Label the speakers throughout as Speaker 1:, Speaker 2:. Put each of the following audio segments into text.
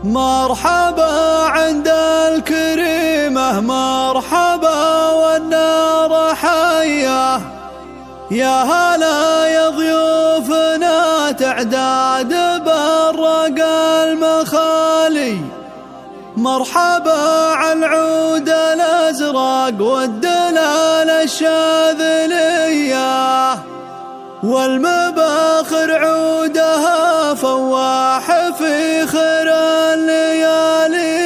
Speaker 1: مرحبا عند الكريمة مرحبا والنار حية، يا هلا يا ضيوفنا تعداد برق المخالي. مرحبا على العود الأزرق والدلال الشاذلية، والمباخر عودها فواح في خير الليالي.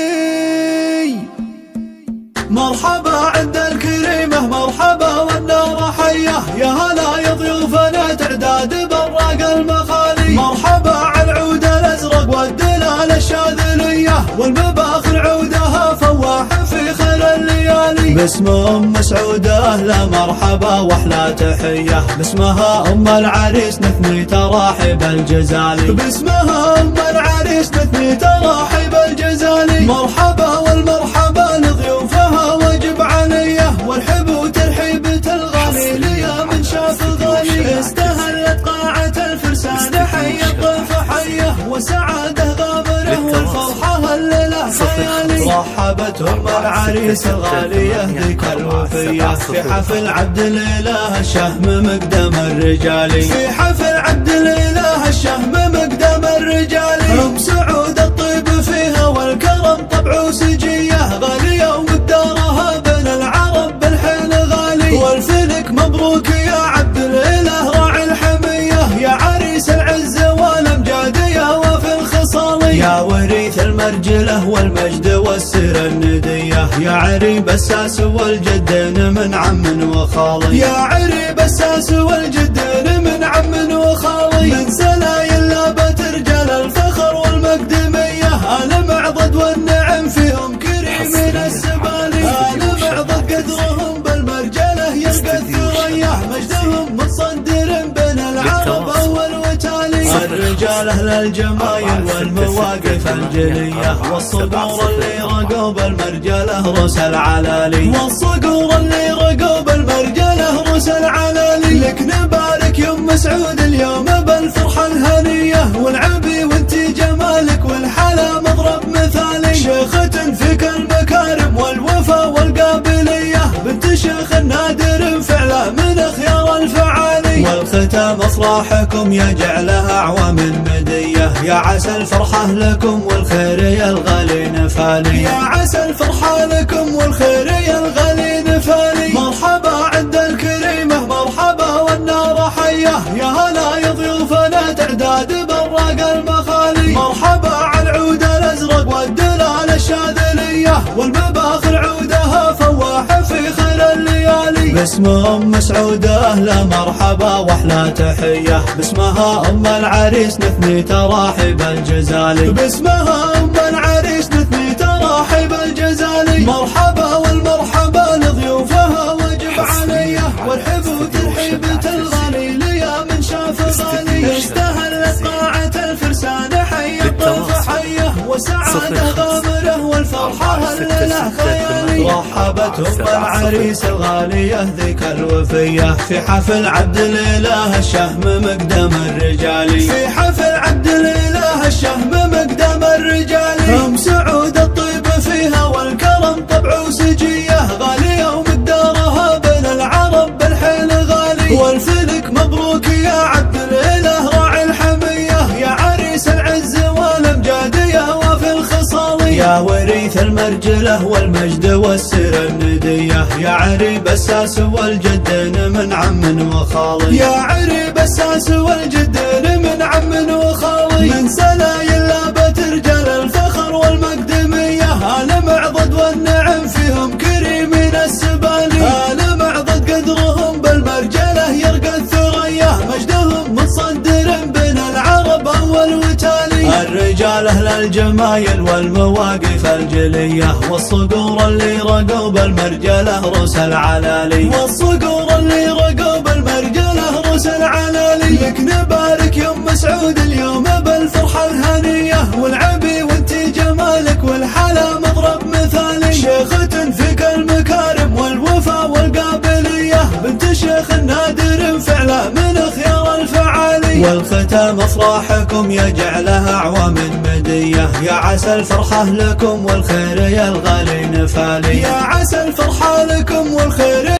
Speaker 1: مرحبا عند الكريمة مرحبا والنار حية، يا هلا يا ضيوفنا تعداد براق المخالي. مرحبا على العود الأزرق والدلال الشاذلية، والمباخر عودها فواح في خير الليالي. باسم أم سعودة لا مرحبا واحلى تحية، باسمها أم العريس نثني تراحب الجزالي. باسمها أم العريس نثني تراحب الجزالي. مرحبا والمرحبا لضيوفها واجب عليه، والحب وترحيبة الغالي ليا من شاف غالي. استهلت قاعة الفرسان حي الضيف حيه، وسعاده غامره والفرحة هلله خيالي. رحبت أم العريس الغالية ذيك الوفية، في حفل عبد الإله الشهم مقدم الرجالي. في حفل عبد الإله الشهم مقدم الرجالي. أم سعود الطيب فيها والكرم طبع وسجية، غالية ومقدارها بين العرب بالحين غالي. والفلك مبروك يا عبد الإله راعي الحمية، يا عريس العز والأمجادية وفي الخصالي. يا وريث المرجلة والمجد والسير الندية، يا عريب الساس والجدين من عم وخالي. يا عريب الساس والجدين من عم وخالي. من سلايل لابت رجال الفخر والمقدمية، آل معضد والنعم فيهم كريمين السبالي. آل معضد قدرهم بالمرجلة يلقى الثريا، مجدهم متصدر بين العرب أول وتالي. الرجال أهل الجمايل والمواقف الجلية، والصقور اللي رقوا بالمرجلة رؤوس العلالي. والصقور اللي رقوا بالمرجلة رؤوس العلالي. لك نبارك يا أم سعود اليوم بالفرحة الهنية، والعبي وانتي جمالك والحلا مضرب مثالي. شيخة فيك المكارم والوفا والقابلية، بنت شيخ نادر فعله من خيار الفعالي. والختام أفراحكم يجعلها أعوام مدية، يا عسى الفرحة لكم والخير يا الغالي نفالي. يا عسى الفرحة لكم والخير يا الغالي نفالي. مرحبا عند الكريمة مرحبا والنار حية، يا هلا يا ضيوفنا تعداد براق المخالي. مرحبا على العود الأزرق والدلال الشاذلية، والمباخر عودها فواح في خير الليالي. باسم أم سعودة لا مرحبا واحلى تحية، باسمها أم العريس نثني تراحب الجزالي. باسمها أم العريس نثني تراحب الجزالي. مرحبا والمرحبا لضيوفها واجب عليه، والحب وترحيبة الغالي ليا من شاف غالي. استهلت قاعة الفرسان حي الضيف حيه، وسعاده غامره والفرحة هلله خيالي. رحبت أم العريس الغالية ذيك الوفية، في حفل عبد الإله الشهم مقدم الرجالي. في حفل عبد الإله الشهم مقدم الرجالي. أم سعود الطيب فيها والكرم طبع وسجية، غالية ومقدارها بين العرب بالحين غالي. والفلك مبروك يا عبد الإله راعي الحمية، يا عريس العز والأمجادية وفي الخصالي. يا وريث المرجلة والمجد والسير الندية، يا عريب الساس والجدين من عم وخالي. يا عريب الساس والجدين من عم وخالي. من سلايل لابت رجال الفخر والمقدمية، آل معضد والنعم فيهم كريمين السبالي. آل معضد قدرهم بالمرجلة يرقى الثريا، مجدهم متصدر بين العرب أول وتالي. الرجال أهل الجمايل والمواقف الجلية، والصقور اللي رقوا بالمرجلة رؤوس العلالي. والصقور اللي رقوا بالمرجلة رؤوس العلالي. لك نبارك يا أم سعود اليوم بالفرحة الهنية، والعبي وانتي جمالك والحلا مضرب مثالي. شيخة فيك المكارم والوفا والقابلية، بنت شيخ نادر فعله من خيار الفعالي. والختام افراحكم يجعلها اعوام مدية، يا عسى الفرحة لكم والخير يا الغالي نفالي، يا عسى الفرحة لكم والخير